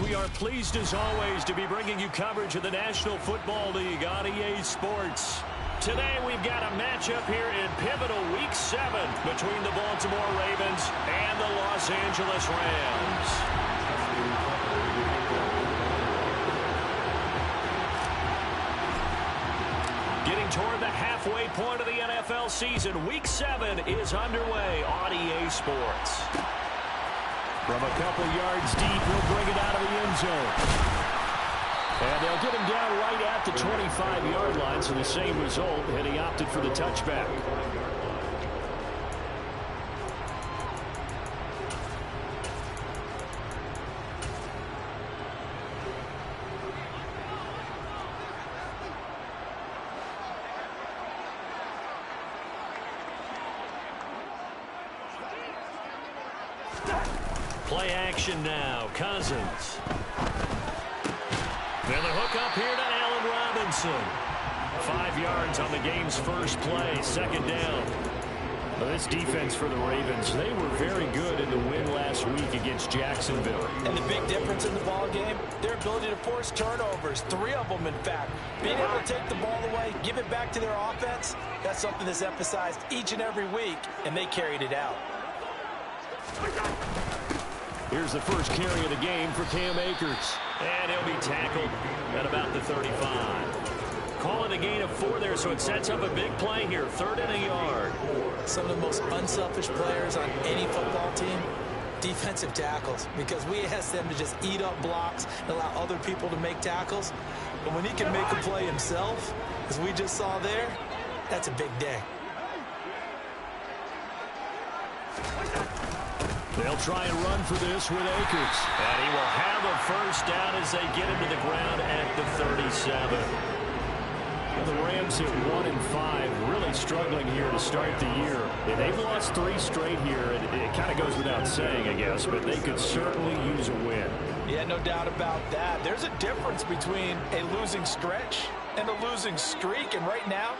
We are pleased as always to be bringing you coverage of the National Football League on EA Sports. Today we've got a matchup here in pivotal Week 7 between the Baltimore Ravens and the Los Angeles Rams. Getting toward the halfway point of the NFL season, Week 7 is underway on EA Sports. From a couple yards deep, he'll bring it out of the end zone. And they'll get him down right at the 25-yard line, so the same result, and he opted for the touchback. Play action now. Cousins. And the hook up here to Allen Robinson. 5 yards on the game's first play. Second down. Well, this defense for the Ravens, they were very good in the win last week against Jacksonville. And the big difference in the ball game, their ability to force turnovers. 3 of them, in fact. Being able to take the ball away, give it back to their offense, that's something that's emphasized each and every week, and they carried it out. Here's the first carry of the game for Cam Akers. And he'll be tackled at about the 35. Call it a gain of 4 there, so it sets up a big play here. 3rd and a yard. Some of the most unselfish players on any football team, defensive tackles, because we ask them to just eat up blocks and allow other people to make tackles. But when he can make a play himself, as we just saw there, that's a big day. They'll try and run for this with Akers. And he will have a first down as they get him to the ground at the 37. The Rams at 1-5, really struggling here to start the year. And they've lost 3 straight here, and it kind of goes without saying, I guess, but they could certainly use a win. Yeah, no doubt about that. There's a difference between a losing stretch and a losing streak, and right now,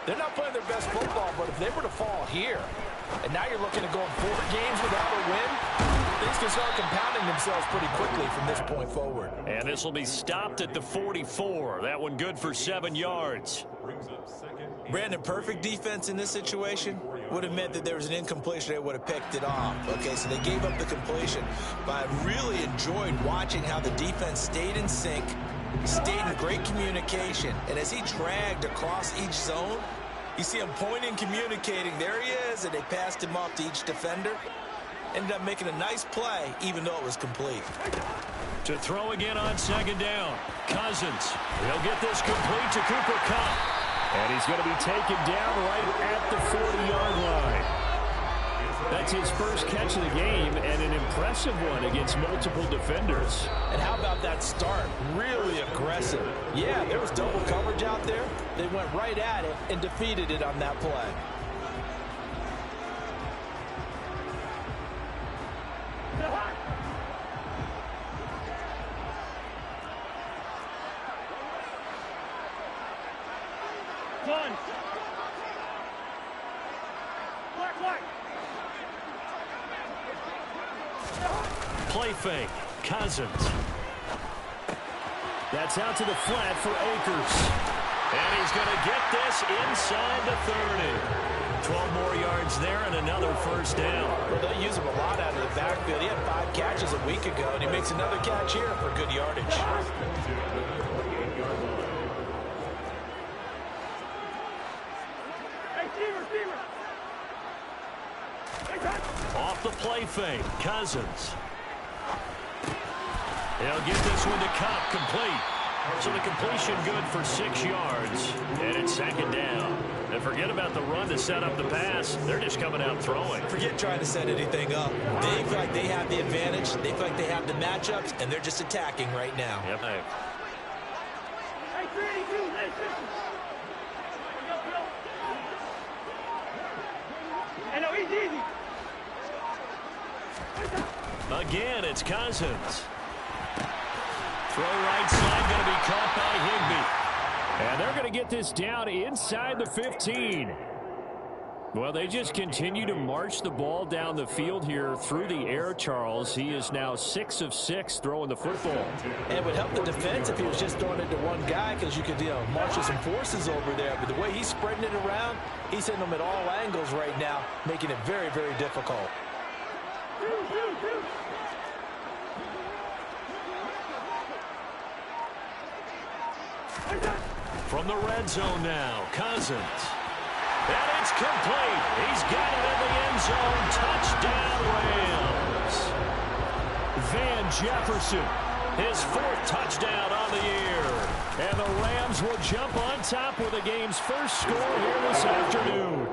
they're not playing their best football, but if they were to fall here, and now you're looking at going 4 games without a win, things can start compounding themselves pretty quickly from this point forward. And this will be stopped at the 44. That one good for 7 yards. Brandon, perfect defense in this situation would have meant that there was an incompletion. They would have picked it off. Okay, so they gave up the completion. But I really enjoyed watching how the defense stayed in sync, stayed in great communication. And as he dragged across each zone, you see him pointing, communicating. There he is, and they passed him off to each defender. Ended up making a nice play, even though it was complete. To throw again on 2nd down. Cousins. He'll get this complete to Cooper Kupp. And he's going to be taken down right at the 40-yard line. That's his first catch of the game, and an impressive one against multiple defenders. And how about that start? Really aggressive. Yeah, there was double coverage out there. They went right at it and defeated it on that play. Play fake. Cousins. That's out to the flat for Akers. And he's going to get this inside the 30. 12 more yards there and another first down. Well, they use him a lot out of the backfield. He had 5 catches a week ago, and he makes another catch here for good yardage. Off the play fake. Cousins. He'll get this one to Kupp, complete. So the completion good for 6 yards. And it's 2nd down. And forget about the run to set up the pass. They're just coming out throwing. Forget trying to set anything up. They feel like they have the advantage. They feel like they have the matchups, and they're just attacking right now. Yep. Again, it's Cousins. Throw right side, going to be caught by Higbee. And they're going to get this down inside the 15. Well, they just continue to march the ball down the field here through the air, Charles. He is now 6 of 6 throwing the football. And it would help the defense if he was just throwing it to one guy because you could, marshal some forces over there. But the way he's spreading it around, he's hitting them at all angles right now, making it very, very difficult. From the red zone now, Cousins. And it's complete. He's got it in the end zone. Touchdown, Rams. Van Jefferson, his 4th touchdown on the year. And the Rams will jump on top with the game's first score here this afternoon.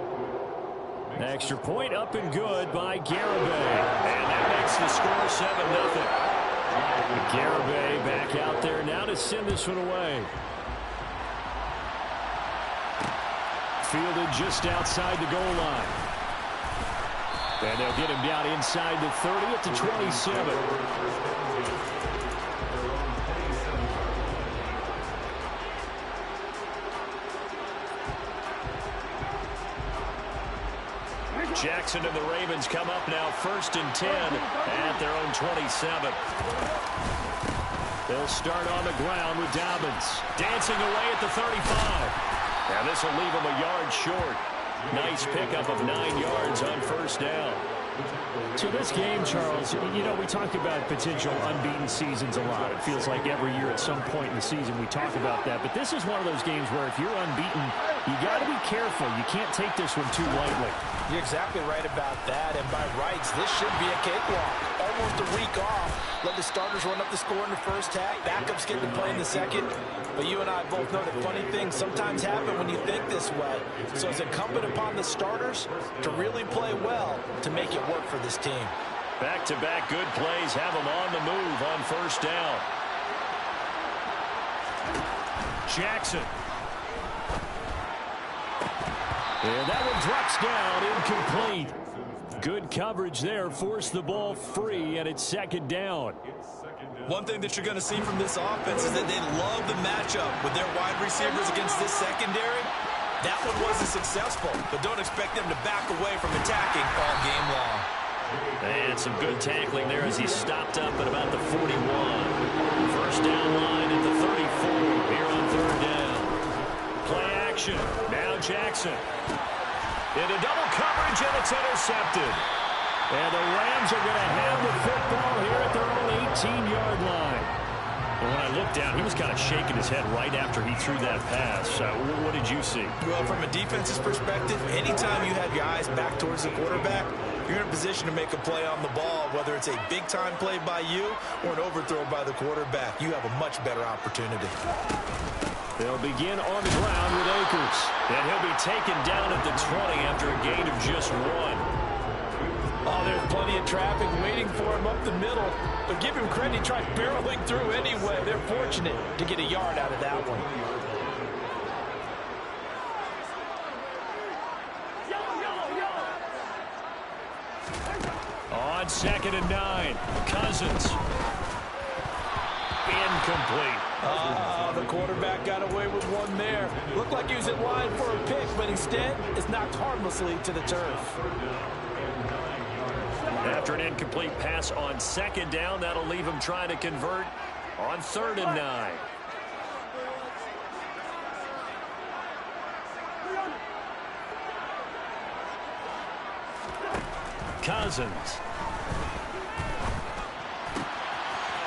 Extra point up and good by Garibay. And that makes the score 7-0. Garibay back out there now to send this one away. Fielded just outside the goal line. And they'll get him down inside the 30 at the 27. Jackson and the Ravens come up now 1st and 10 at their own 27. They'll start on the ground with Dobbins dancing away at the 35. Now this will leave him a yard short. Nice pickup of 9 yards on 1st down. So this game, Charles, we talk about potential unbeaten seasons a lot. It feels like every year at some point in the season we talk about that. But this is one of those games where if you're unbeaten, you got to be careful. You can't take this one too lightly. You're exactly right about that. And by rights, this should be a cakewalk. Almost a week off. Let the starters run up the score in the first half. Backups get to play in the second. But you and I both know that funny things sometimes happen when you think this way. So it's incumbent upon the starters to really play well to make it work for this team. Back-to-back good plays have them on the move on 1st down. Jackson. And that one drops down, incomplete. Good coverage there, forced the ball free, and it's 2nd down. One thing that you're going to see from this offense is that they love the matchup with their wide receivers against this secondary. That one wasn't successful, but don't expect them to back away from attacking all game long. And some good tackling there as he stopped up at about the 41. 1st down line at the 34 here on 3rd down. Play action. Now Jackson. Into double coverage, and it's intercepted. And the Rams are going to have the football here at their own 18-yard line. And when I looked down, he was kind of shaking his head right after he threw that pass. What did you see? Well, from a defense's perspective, anytime you have your eyes back towards the quarterback, you're in a position to make a play on the ball, whether it's a big-time play by you or an overthrow by the quarterback. You have a much better opportunity. They'll begin on the ground with Akers. And he'll be taken down at the 20 after a gain of just 1. Oh, there's plenty of traffic waiting for him up the middle. But give him credit, he tried barreling through anyway. They're fortunate to get a yard out of that one. On 2nd and 9, Cousins. Incomplete. The quarterback got away with one there. Looked like he was in line for a pick, but instead, it's knocked harmlessly to the turf. After an incomplete pass on 2nd down, that'll leave him trying to convert on 3rd and 9. Cousins.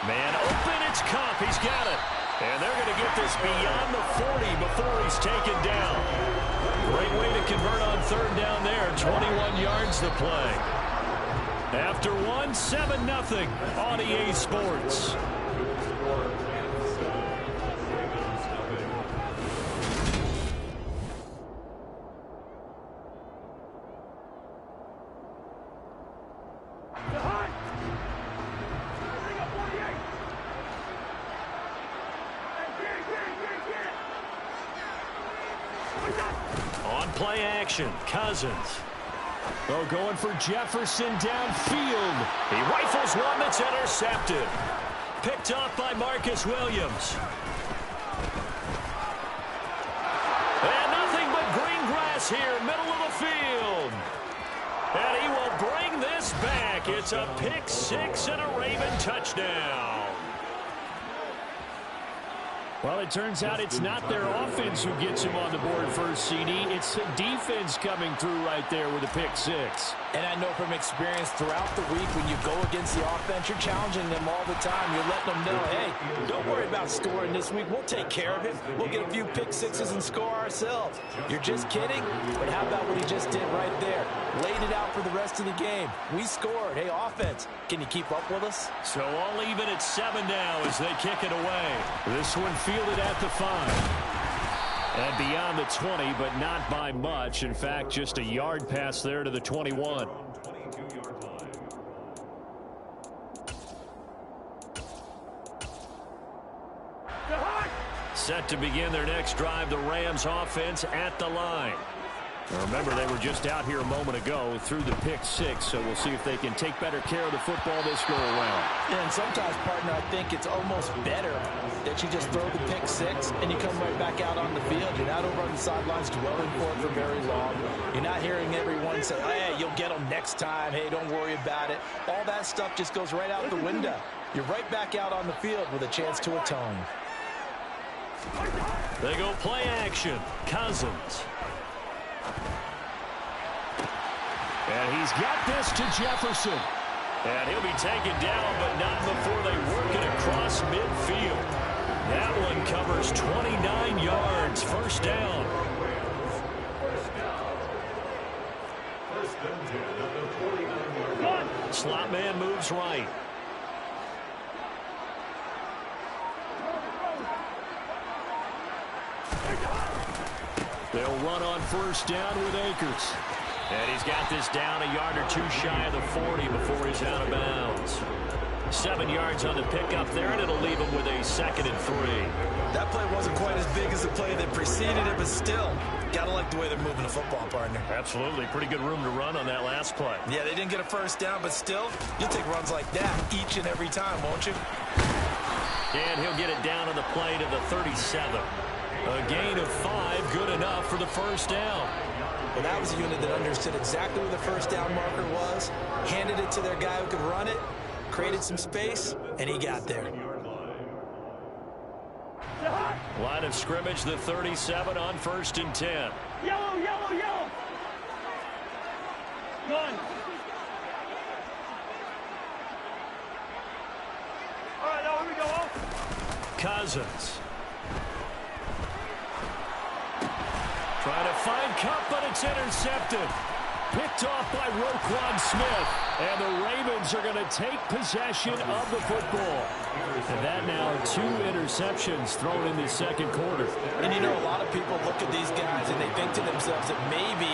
Man open, it's Kupp. He's got it. And they're going to get this beyond the 40 before he's taken down. Great way to convert on 3rd down there. 21 yards to play. After 7-0 on EA Sports. On play action, Cousins. Oh, going for Jefferson downfield. He rifles one that's intercepted. Picked off by Marcus Williams. And nothing but green grass here, middle of the field. And he will bring this back. It's a pick six and a Raven touchdown. Well, it turns out it's not their offense who gets him on the board first, CD. It's the defense coming through right there with a pick six. And I know from experience throughout the week when you go against the offense, you're challenging them all the time. You're letting them know, hey, don't worry about scoring this week. We'll take care of it. We'll get a few pick sixes and score ourselves. You're just kidding? But how about what he just did right there? Laid it out for the rest of the game. We scored. Hey, offense, can you keep up with us? So all even at 7 now as they kick it away. This one fielded at the 5. And beyond the 20, but not by much. In fact, just a yard pass there to the 21. Set to begin their next drive, the Rams offense at the line. Now remember, they were just out here a moment ago through the pick six, so we'll see if they can take better care of the football this go around. And sometimes, partner, I think it's almost better that you just throw the pick six and you come right back out on the field. You're not over on the sidelines dwelling for it for very long. You're not hearing everyone say, hey, you'll get them next time. Hey, don't worry about it. All that stuff just goes right out the window. You're right back out on the field with a chance to atone. They go play action. Cousins. And he's got this to Jefferson. And he'll be taken down, but not before they work it across midfield. That one covers 29 yards. First down. Slot man moves right. They'll run on first down with Akers. And he's got this down a yard or two shy of the 40 before he's out of bounds. 7 yards on the pickup there, and it'll leave him with a 2nd and 3. That play wasn't quite as big as the play that preceded it, but still, gotta like the way they're moving the football, partner. Absolutely. Pretty good room to run on that last play. Yeah, they didn't get a first down, but still, you'll take runs like that each and every time, won't you? And he'll get it down on the play to the 37. A gain of 5, good enough for the first down. Well, that was a unit that understood exactly where the first down marker was, handed it to their guy who could run it, created some space, and he got there. Line of scrimmage, the 37 on 1st and 10. Yellow, yellow, yellow. One. All right, now here we go. Cousins. Trying to find Kupp, but it's intercepted. Picked off by Roquan Smith. And the Ravens are going to take possession of the football. And that now 2 interceptions thrown in the second quarter. And you know, a lot of people look at these guys and they think to themselves that maybe,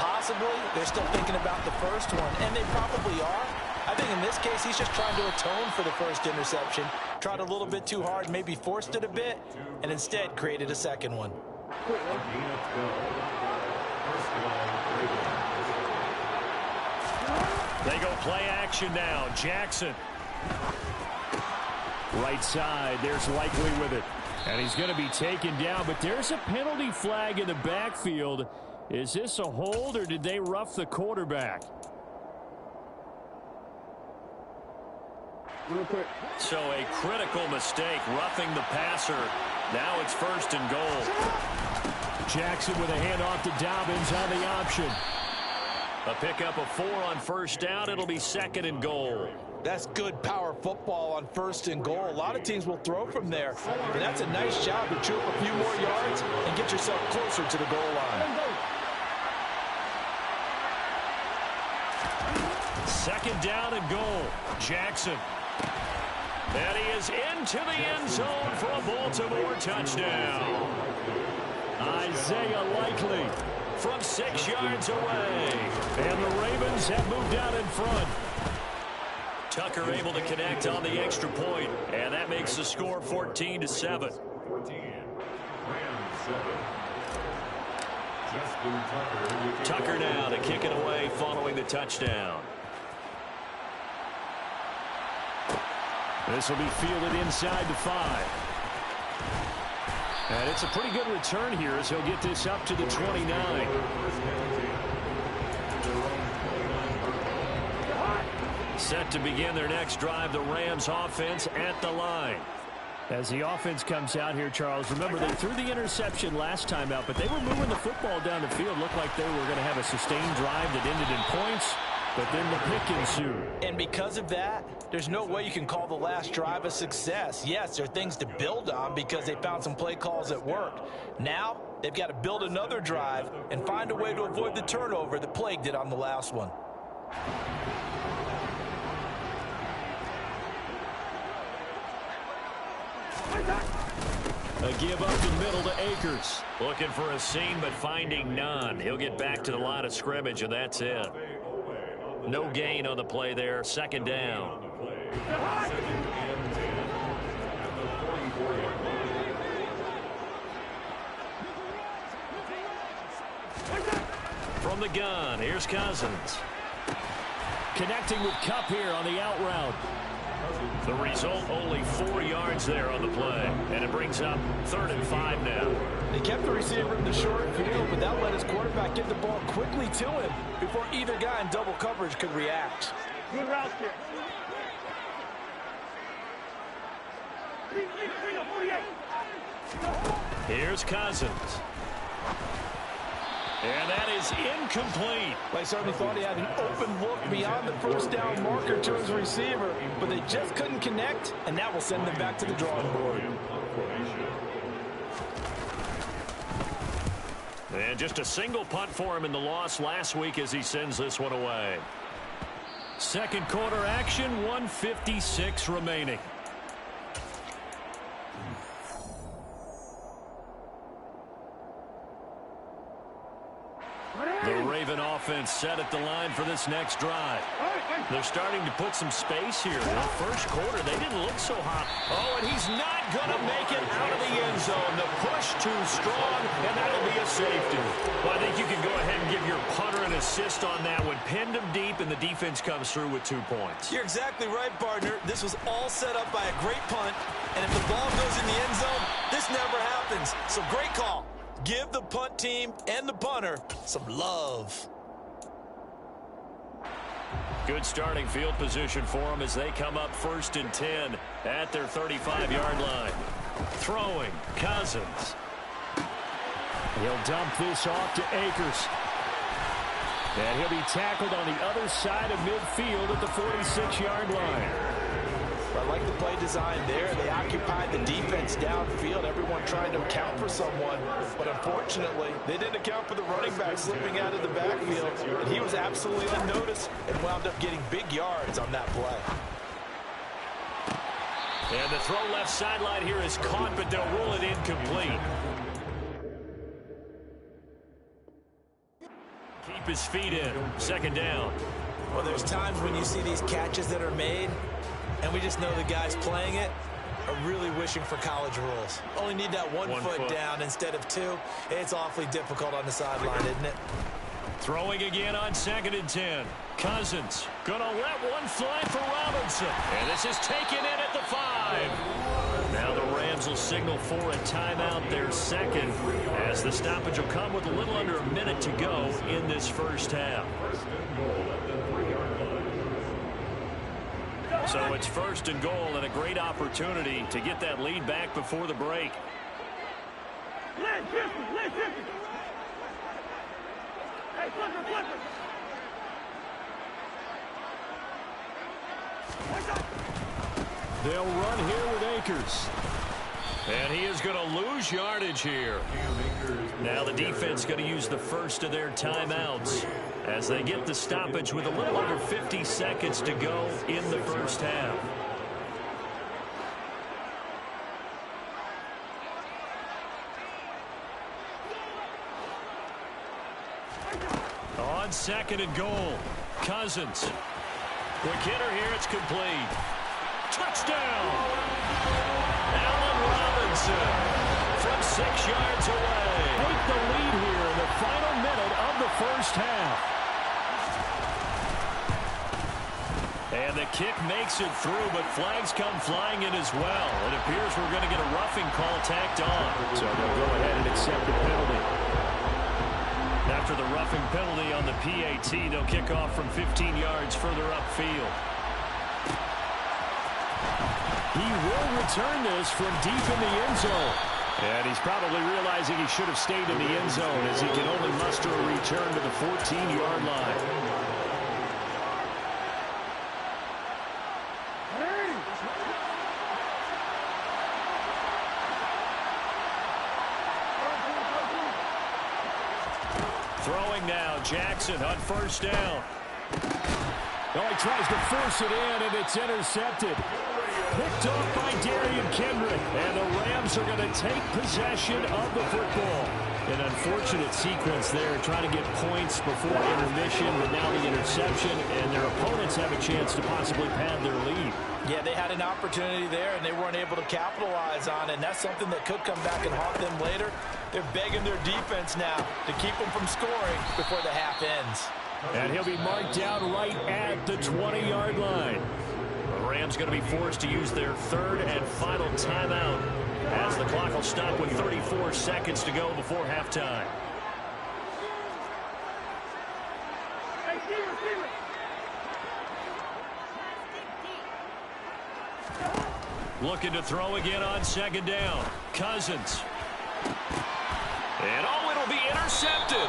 possibly, they're still thinking about the first one. And they probably are. I think in this case, he's just trying to atone for the first interception. Tried a little bit too hard, maybe forced it a bit, and instead created a second one. They go play action now. Jackson. Right side. There's Likely with it. And he's going to be taken down, but there's a penalty flag in the backfield. Is this a hold, or did they rough the quarterback? Real quick. So a critical mistake, roughing the passer. Now it's 1st and goal. Jackson with a handoff to Dobbins on the option. A pickup of 4 on 1st down. It'll be 2nd and goal. That's good power football on 1st and goal. A lot of teams will throw from there. And that's a nice job to chew up a few more yards and get yourself closer to the goal line. 2nd down and goal. Jackson. And he is into the end zone for a Baltimore touchdown. Isaiah Likely from 6 yards away. And the Ravens have moved out in front. Tucker able to connect on the extra point, and that makes the score 14-7. Tucker now to kick it away following the touchdown. This will be fielded inside the 5. And it's a pretty good return here as he'll get this up to the 29. Set to begin their next drive, the Rams offense at the line. As the offense comes out here, Charles, remember they threw the interception last time out, but they were moving the football down the field. Looked like they were going to have a sustained drive that ended in points, but then the pick ensued. And because of that, there's no way you can call the last drive a success. Yes, there are things to build on because they found some play calls that worked. Now, they've got to build another drive and find a way to avoid the turnover that plagued it on the last one. A give up the middle to Akers. Looking for a seam, but finding none. He'll get back to the line of scrimmage, and that's it. No gain on the play there. Second down. From the gun, here's Cousins. Connecting with Kupp here on the out route. The result, only 4 yards there on the play. And it brings up 3rd and 5 now. They kept the receiver in the short field, but that let his quarterback get the ball quickly to him before either guy in double coverage could react. Good route here. Here's Cousins. And that is incomplete. They certainly thought he had an open look beyond the first down marker to his receiver, but they just couldn't connect, and that will send them back to the drawing board. And just a single punt for him in the loss last week as he sends this one away. Second quarter action, 1:56 remaining. The Raven offense set at the line for this next drive. They're starting to put some space here. In the first quarter, they didn't look so hot. Oh, and he's not going to make it out of the end zone. The push too strong, and that'll be a safety. Well, I think you can go ahead and give your punter an assist on that one. Pinned him deep, and the defense comes through with 2 points. You're exactly right, partner. This was all set up by a great punt, and if the ball goes in the end zone, this never happens. So great call. Give the punt team and the punter some love. Good starting field position for them as they come up 1st and 10 at their 35-yard line. Throwing, Cousins. He'll dump this off to Akers. And he'll be tackled on the other side of midfield at the 46-yard line. I like the play design there. They occupied the defense downfield. Everyone trying to account for someone. But unfortunately, they didn't account for the running back slipping out of the backfield. And he was absolutely unnoticed and wound up getting big yards on that play. And the throw left sideline here is caught, but they'll rule it incomplete. Keep his feet in. Second down. Well, there's times when you see these catches that are made, and we just know the guys playing it are really wishing for college rules. Only need that one foot down instead of 2. It's awfully difficult on the sideline, isn't it? Throwing again on 2nd and 10. Cousins gonna let one fly for Robinson. And this is taken in at the 5. Now the Rams will signal for a timeout, their second, as the stoppage will come with a little under a minute to go in this first half. So it's 1st and goal and a great opportunity to get that lead back before the break. Hey, flip it. They'll run here with Akers. And he is going to lose yardage here. Now the defense going to use the first of their timeouts as they get the stoppage with a little over 50 seconds to go in the first half. On 2nd and goal, Cousins. Quick hitter here, it's complete. Touchdown! Allen Robinson from 6 yards away. Take the lead here in the final minute of the first half. And the Kick makes it through, but flags come flying in as well. It appears we're going to get a roughing call tacked on. So they'll go ahead and accept the penalty. After the roughing penalty on the PAT, they'll kick off from 15 yards further upfield. He will return this from deep in the end zone. And he's probably realizing he should have stayed in the end zone as he can only muster a return to the 14-yard line. Throwing now, Jackson on first down. Well, he tries to force it in, and it's intercepted. Picked off by Darian Kendrick, and the Rams are going to take possession of the football. An unfortunate sequence there, trying to get points before intermission, but now the interception, and their opponents have a chance to possibly pad their lead. Yeah, they had an opportunity there, and they weren't able to capitalize on it, and that's something that could come back and haunt them later. They're begging their defense now to keep them from scoring before the half ends. And he'll be marked down right at the 20-yard line. The Rams going to be forced to use their third and final timeout as the clock will stop with 34 seconds to go before halftime. Looking to throw again on second down. Cousins. And it'll be intercepted.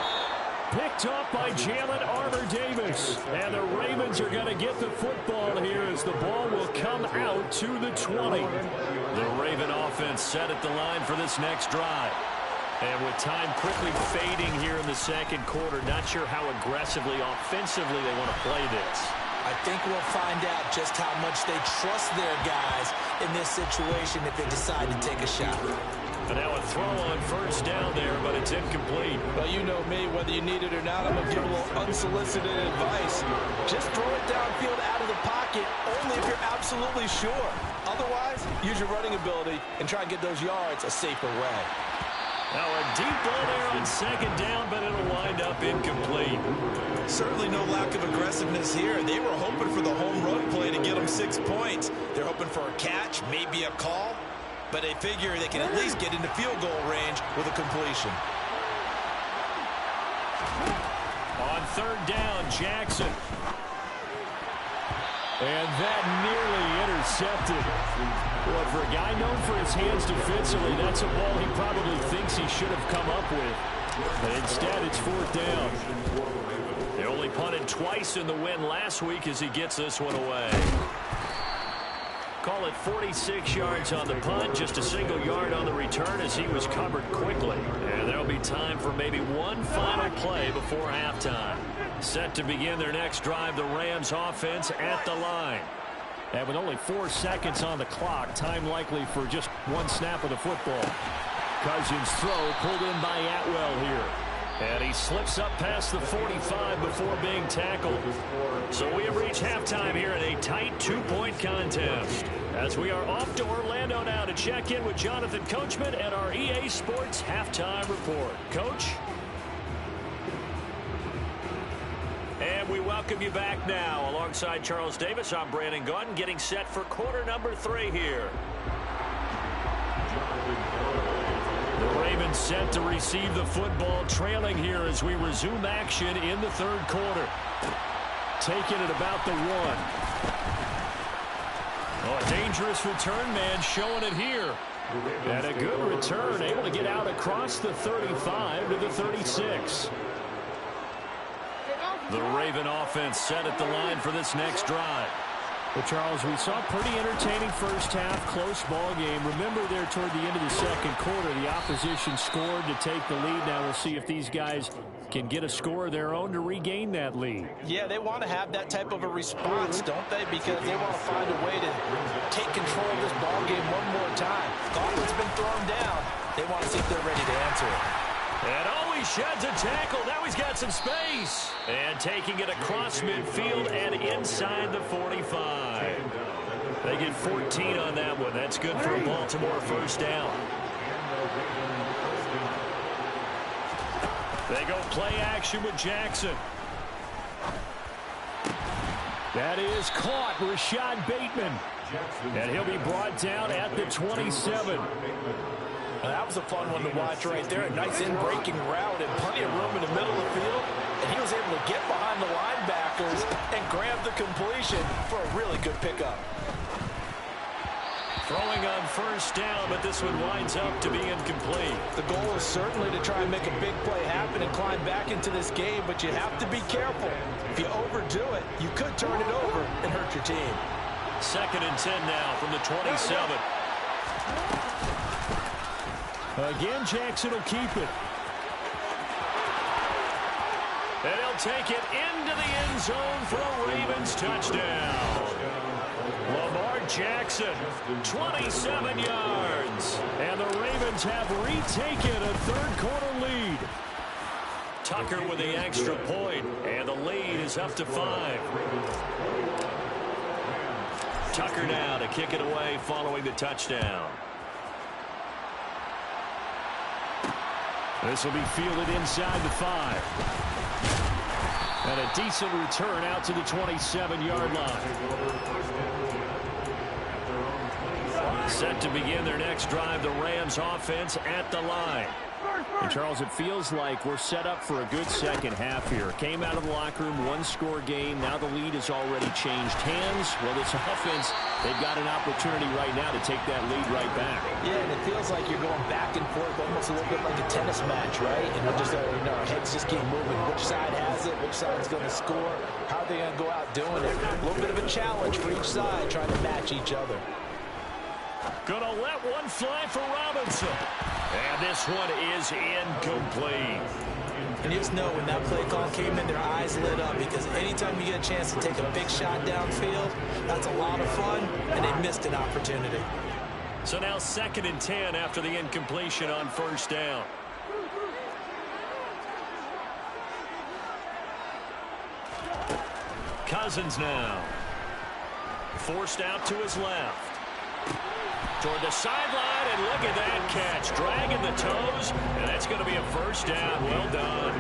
Picked off by Jalen Armour-Davis. And the Ravens are going to get the football here as the ball will come out to the 20. The Raven offense set at the line for this next drive. And with time quickly fading here in the second quarter, not sure how aggressively, offensively they want to play this. I think we'll find out just how much they trust their guys in this situation if they decide to take a shot. And now a throw on first down there, but it's incomplete. Well, you know me, whether you need it or not, I'm going to give a little unsolicited advice. Just throw it downfield out of the pocket, only if you're absolutely sure. Otherwise, use your running ability and try and get those yards a safer way. Now a deep ball there on second down, but it'll wind up incomplete. Certainly no lack of aggressiveness here. They were hoping for the home run play to get them 6 points. They're hoping for a catch, maybe a call, but they figure they can at least get into field goal range with a completion. On third down, Jackson. And that nearly intercepted. Well, for a guy known for his hands defensively, that's a ball he probably thinks he should have come up with. But instead, it's fourth down. They only punted twice in the win last week as he gets this one away. Call it 46 yards on the punt, just a single yard on the return as he was covered quickly. And there'll be time for maybe one final play before halftime. Set to begin their next drive, the Rams offense at the line. And with only 4 seconds on the clock, time likely for just one snap of the football. Cousins throw pulled in by Atwell here. And he slips up past the 45 before being tackled. So we have reached halftime here in a tight 2-point contest. As we are off to Orlando now to check in with Jonathan Coachman and our EA Sports Halftime Report. Coach? And we welcome you back now. Alongside Charles Davis, I'm Brandon Gaudin, getting set for quarter number 3 here. The Ravens set to receive the football, trailing here as we resume action in the third quarter. Taking it about the 1. Oh, a dangerous return man showing it here. And a good return, able to get out across the 35 to the 36. The Raven offense set at the line for this next drive. Well, Charles, we saw a pretty entertaining first half, close ball game. Remember there toward the end of the second quarter, the opposition scored to take the lead. Now we'll see if these guys can get a score of their own to regain that lead. Yeah, they want to have that type of a response, don't they? Because they want to find a way to take control of this ball game one more time. Gauntlet's been thrown down. They want to see if they're ready to answer it. And he sheds a tackle. Now he's got some space. And taking it across midfield and inside the 45. They get 14 on that one. That's good for a Baltimore first down. They go play action with Jackson. That is caught, Rashad Bateman. And he'll be brought down at the 27. That was a fun one to watch right there. A nice in-breaking route and plenty of room in the middle of the field. And he was able to get behind the linebackers and grab the completion for a really good pickup. Throwing on first down, but this one winds up to be incomplete. The goal is certainly to try and make a big play happen and climb back into this game, but you have to be careful. If you overdo it, you could turn it over and hurt your team. 2nd and 10 now from the 27. Again, Jackson will keep it. And he'll take it into the end zone for a Ravens touchdown. Lamar Jackson, 27 yards. And the Ravens have retaken a third-quarter lead. Tucker with the extra point, and the lead is up to 5. Tucker now to kick it away following the touchdown. This will be fielded inside the 5. And a decent return out to the 27-yard line. Set to begin their next drive, the Rams offense at the line. And Charles, it feels like we're set up for a good second half here. Came out of the locker room, one-score game. Now the lead has already changed hands. Well, this offense, they've got an opportunity right now to take that lead right back. Yeah, and it feels like you're going back and forth, almost a little bit like a tennis match, right? And we're just, our heads just keep moving. Which side has it? Which side's going to score? How are they going to go out doing it? A little bit of a challenge for each side, trying to match each other. Gonna let one fly for Robinson. And this one is incomplete. And you just know when that play call came in, their eyes lit up, because anytime you get a chance to take a big shot downfield, that's a lot of fun, and they missed an opportunity. So now 2nd and 10 after the incompletion on first down. Cousins now. Forced out to his left. Toward the sideline, and look at that catch. Dragging the toes, and that's going to be a first down. Well done.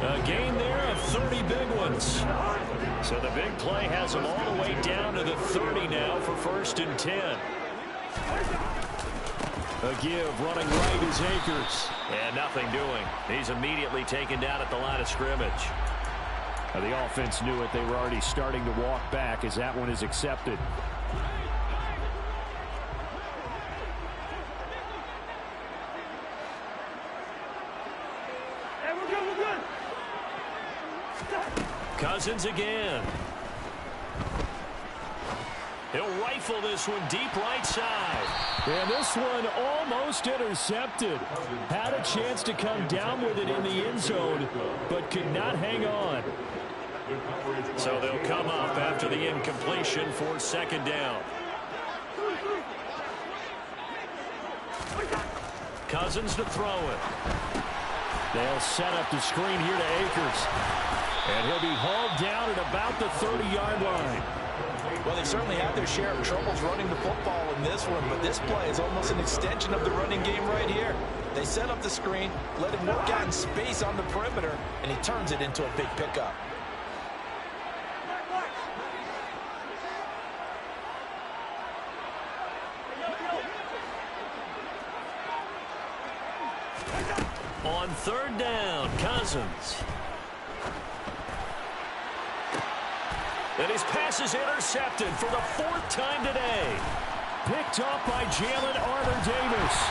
A gain there of 30 big ones. So the big play has them all the way down to the 30 now for 1st and 10. A give, running right is Akers. And nothing doing. He's immediately taken down at the line of scrimmage. The offense knew it. They were already starting to walk back as that one is accepted. Cousins again. He'll rifle this one deep right side. And this one almost intercepted. Had a chance to come down with it in the end zone, but could not hang on. So they'll come up after the incompletion for 2nd down. Cousins to throw it. They'll set up the screen here to Akers. And he'll be hauled down at about the 30-yard line. Well, they certainly had their share of troubles running the football in this one, but this play is almost an extension of the running game right here. They set up the screen, let him work out in space on the perimeter, and he turns it into a big pickup. On 3rd down, Cousins. And his pass is intercepted for the 4th time today. Picked off by Jalen Armour-Davis.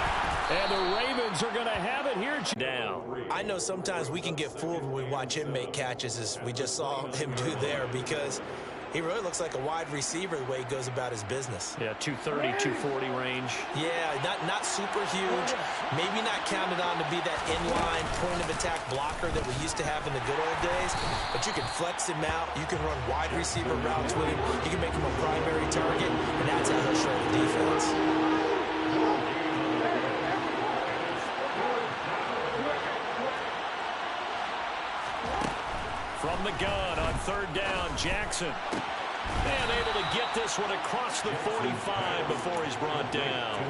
And the Ravens are going to have it here. Down. I know sometimes we can get fooled when we watch him make catches, as we just saw him do there, because he really looks like a wide receiver the way he goes about his business. Yeah, 230, 240 range. Yeah, not super huge. Maybe not counted on to be that inline point-of-attack blocker that we used to have in the good old days. But you can flex him out. You can run wide receiver routes with him. You can make him a primary target, and that's how he'll show the defense. From the gun on 3rd down, Jackson. And able to get this one across the 45 before he's brought down.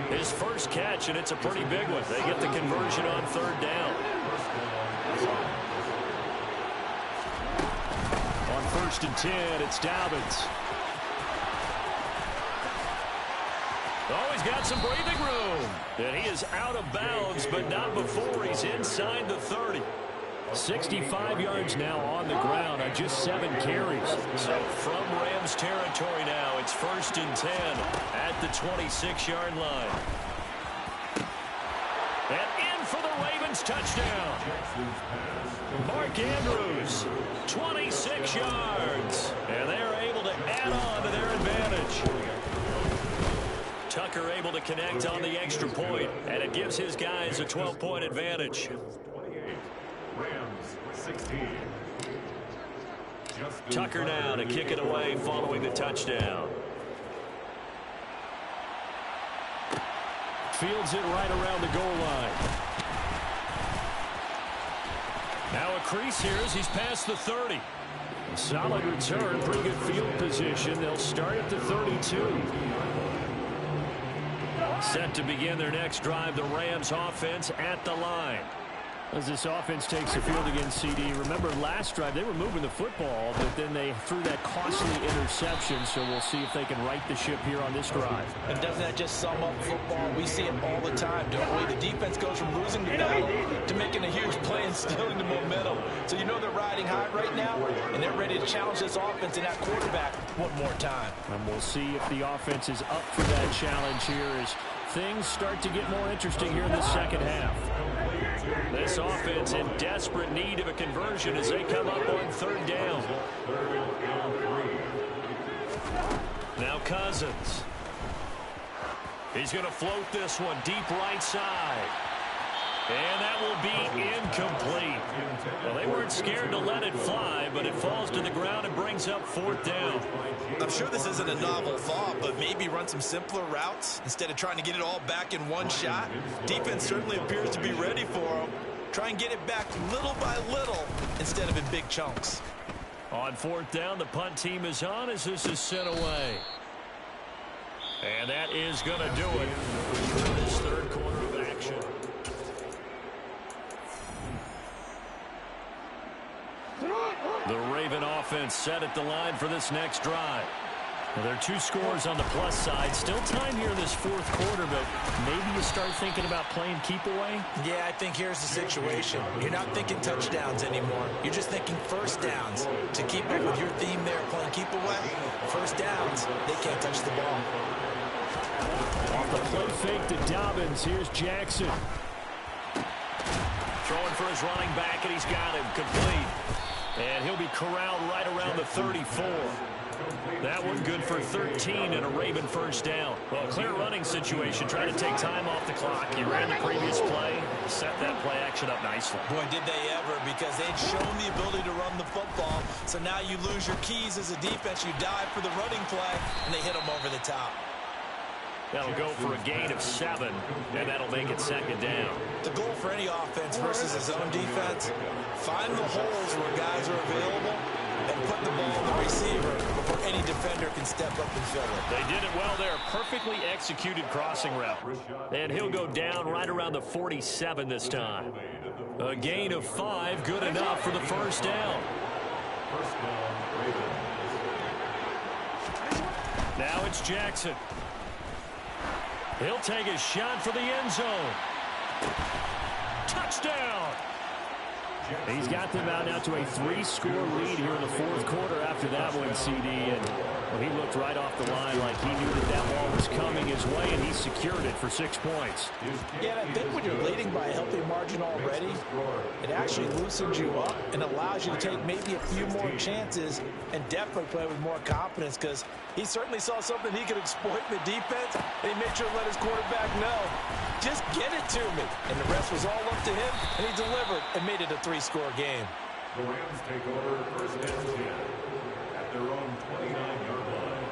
His first catch, and it's a pretty big one. They get the conversion on 3rd down. On 1st and 10. It's Dobbins. Oh, he's got some breathing room. And he is out of bounds, but not before he's inside the 30. 65 yards now on the ground on just 7 carries. So from Rams territory now, it's 1st and 10 at the 26-yard line. And in for the Ravens touchdown. Mark Andrews, 26 yards. And they're able to add on to their advantage. Tucker able to connect on the extra point, and it gives his guys a 12-point advantage. Rams 16. Tucker now to kick it away following the touchdown. Fields it right around the goal line. Now a crease here as he's past the 30. Solid return, pretty good field position. They'll start at the 32. Set to begin their next drive, the Rams offense at the line. As this offense takes the field against CD, remember last drive they were moving the football, but then they threw that costly interception, so we'll see if they can right the ship here on this drive. And doesn't that just sum up football? We see it all the time, don't we? The defense goes from losing the battle to making a huge play and stealing the momentum. So you know they're riding high right now, and they're ready to challenge this offense and that quarterback one more time. And we'll see if the offense is up for that challenge here as things start to get more interesting here in the second half. This offense in desperate need of a conversion as they come up on 3rd down. Now Cousins. He's going to float this one deep right side. And that will be incomplete. Well, they weren't scared to let it fly, but it falls to the ground and brings up 4th down. I'm sure this isn't a novel thought, but maybe run some simpler routes instead of trying to get it all back in one shot. Defense certainly appears to be ready for them. Try and get it back little by little instead of in big chunks. On 4th down, the punt team is on as this is sent away. And that is going to do it for this 3rd quarter of action. The Raven offense set at the line for this next drive. Well, there are 2 scores on the plus side. Still time here in this 4th quarter, but maybe you start thinking about playing keep away? Yeah, I think here's the situation. You're not thinking touchdowns anymore. You're just thinking 1st downs. To keep up with your theme there, playing keep away, 1st downs, they can't touch the ball. Off the play fake to Dobbins. Here's Jackson. Throwing for his running back, and he's got him complete. And he'll be corralled right around the 34. That one good for 13 and a Raven 1st down. Well, clear running situation, trying to take time off the clock. You ran the previous play, set that play action up nicely. Boy, did they ever, because they'd shown the ability to run the football. So now you lose your keys as a defense. You dive for the running play, and they hit them over the top. That'll go for a gain of 7, and that'll make it 2nd down. The goal for any offense versus his own defense, find the holes where guys are available and put the ball in the receiver before any defender can step up and fill it. They did it well there. Perfectly executed crossing route. And he'll go down right around the 47 this time. A gain of 5, good enough for the 1st down. Now it's Jackson. He'll take a shot for the end zone. Touchdown! He's got them out now to a 3-score lead here in the 4th quarter after that one, CD. And well, he looked right off the line like he knew that that ball was coming his way, and he secured it for 6 points. Yeah, I think when you're leading by a healthy margin already, it actually loosens you up and allows you to take maybe a few more chances and definitely play with more confidence, because he certainly saw something he could exploit in the defense, and he made sure to let his quarterback know, just get it to me. And the rest was all up to him, and he delivered and made it a 3-score game. The Rams take over 1st and 10 at their own 29-yard line.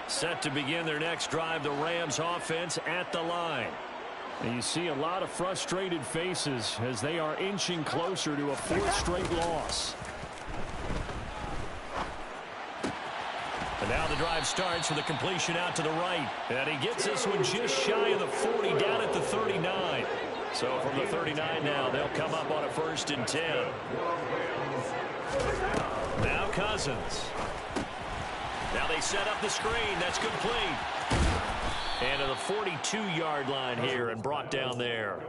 Set to begin their next drive, the Rams offense at the line. And you see a lot of frustrated faces as they are inching closer to a 4th straight loss. And now the drive starts with a completion out to the right. And he gets this one just shy of the 40, down at the 39. So from the 39 now, they'll come up on a 1st and 10. Now Cousins. Now they set up the screen. That's complete. And to the 42-yard line here and brought down there.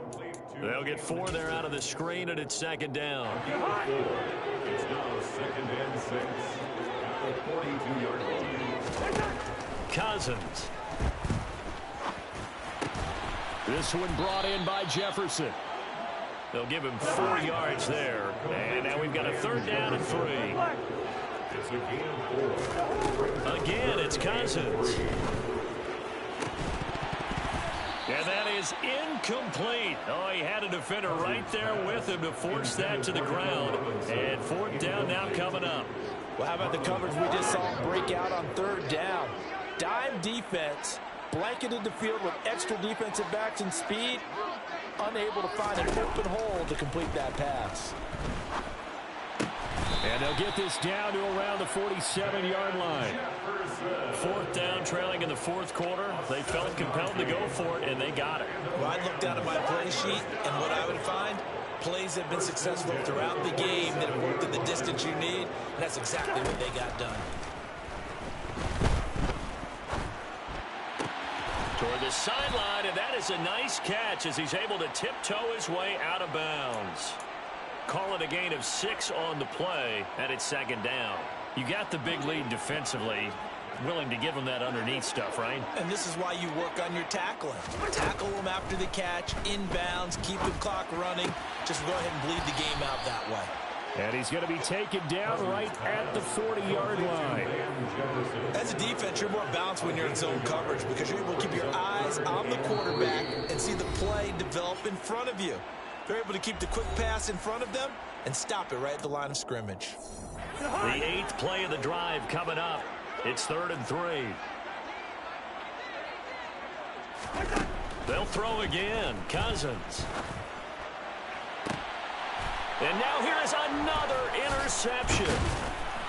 They'll get 4 there out of the screen, and it's 2nd down. It's now 2nd and 6 at the 42-yard line. Cousins. This one brought in by Jefferson. They'll give him 4 yards there. And now we've got a 3rd down and 3. It's a gain of 4. Again, it's Cousins. And that is incomplete. Oh, he had a defender right there with him to force that to the ground. And 4th down now coming up. Well, how about the coverage we just saw break out on 3rd down? Dime defense, blanketed the field with extra defensive backs and speed, unable to find an open hole to complete that pass. And they'll get this down to around the 47-yard line. 4th down, trailing in the 4th quarter. They felt compelled to go for it, and they got it. Well, I'd look down at my play sheet, and what I would find, plays have been successful throughout the game that have worked in the distance you need, and that's exactly what they got done. Toward the sideline, and that is a nice catch as he's able to tiptoe his way out of bounds. Call it a gain of 6 on the play, and it's 2nd down. You got the big lead defensively, willing to give them that underneath stuff, right? And this is why you work on your tackling. Tackle them after the catch, inbounds, keep the clock running. Just go ahead and bleed the game out that way. And he's going to be taken down right at the 40-yard line. As a defense, you're more balanced when you're in zone coverage because you're able to keep your eyes on the quarterback and see the play develop in front of you. They're able to keep the quick pass in front of them and stop it right at the line of scrimmage. The 8th play of the drive coming up. It's 3rd and 3. They'll throw again. Cousins. And now here is another interception.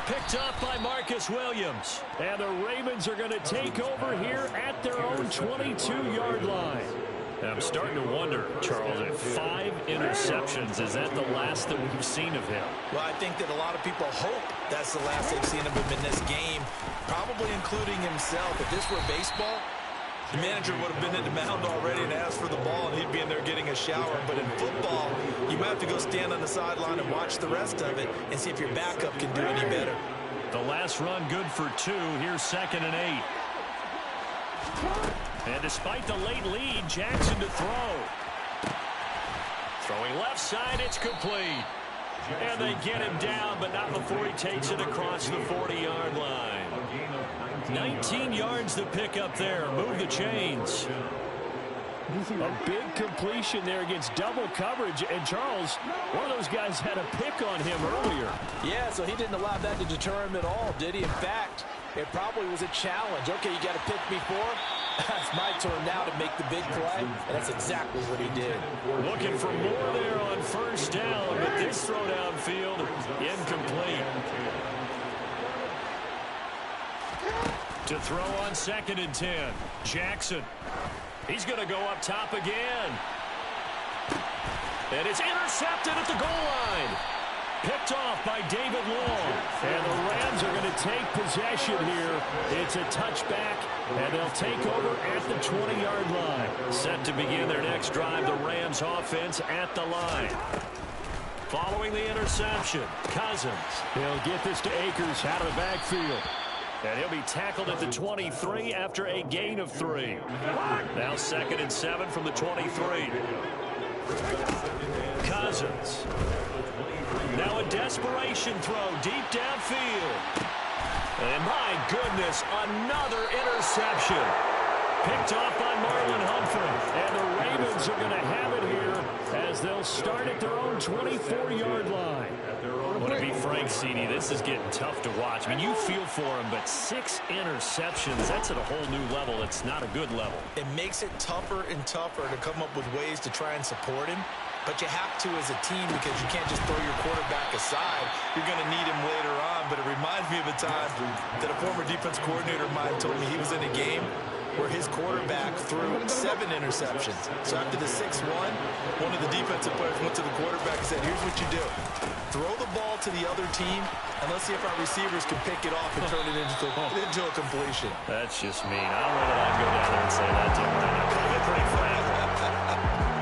Picked up by Marcus Williams. And the Ravens are going to take over here at their own 22-yard line. I'm starting to wonder, Charles, if 5 interceptions, is that the last that we've seen of him? Well, I think that a lot of people hope that's the last they've seen of him in this game, probably including himself. If this were baseball, the manager would have been in the mound already and asked for the ball, and he'd be in there getting a shower. But in football, you might have to go stand on the sideline and watch the rest of it and see if your backup can do any better. The last run good for 2. Here's 2nd and 8. And despite the late lead, Jackson to throw. Throwing left side, it's complete. And they get him down, but not before he takes it across the 40-yard line. 19 yards to pick up there. Move the chains. A big completion there against double coverage. And Charles, one of those guys had a pick on him earlier. Yeah, so he didn't allow that to deter him at all, did he? In fact, it probably was a challenge. Okay, you got to pick me for? It's my turn now to make the big play, and that's exactly what he did. Looking for more there on 1st down, but this throw downfield, incomplete. To throw on 2nd and 10, Jackson. He's going to go up top again. And it's intercepted at the goal line. Picked off by David Long. And the Rams are going to take possession here. It's a touchback, and they'll take over at the 20-yard line. Set to begin their next drive, the Rams offense at the line. Following the interception, Cousins. They'll get this to Akers out of the backfield. And he'll be tackled at the 23 after a gain of 3. Now 2nd and 7 from the 23. Cousins. Now a desperation throw deep downfield. And my goodness, another interception. Picked off by Marlon Humphrey. And the Ravens are going to have it here as they'll start at their own 24-yard line. Want to be frank, CD, this is getting tough to watch. I mean, you feel for him, but 6 interceptions, that's at a whole new level. It's not a good level. It makes it tougher and tougher to come up with ways to try and support him. But you have to as a team because you can't just throw your quarterback aside. You're going to need him later on. But it reminds me of a time that a former defense coordinator of mine told me he was in a game, where his quarterback threw 7 interceptions. So after the 6-1, one of the defensive players went to the quarterback and said, here's what you do. Throw the ball to the other team, and let's see if our receivers can pick it off and turn it into a completion. That's just mean. I don't know that I'd go down there and say that to him right now. Pretty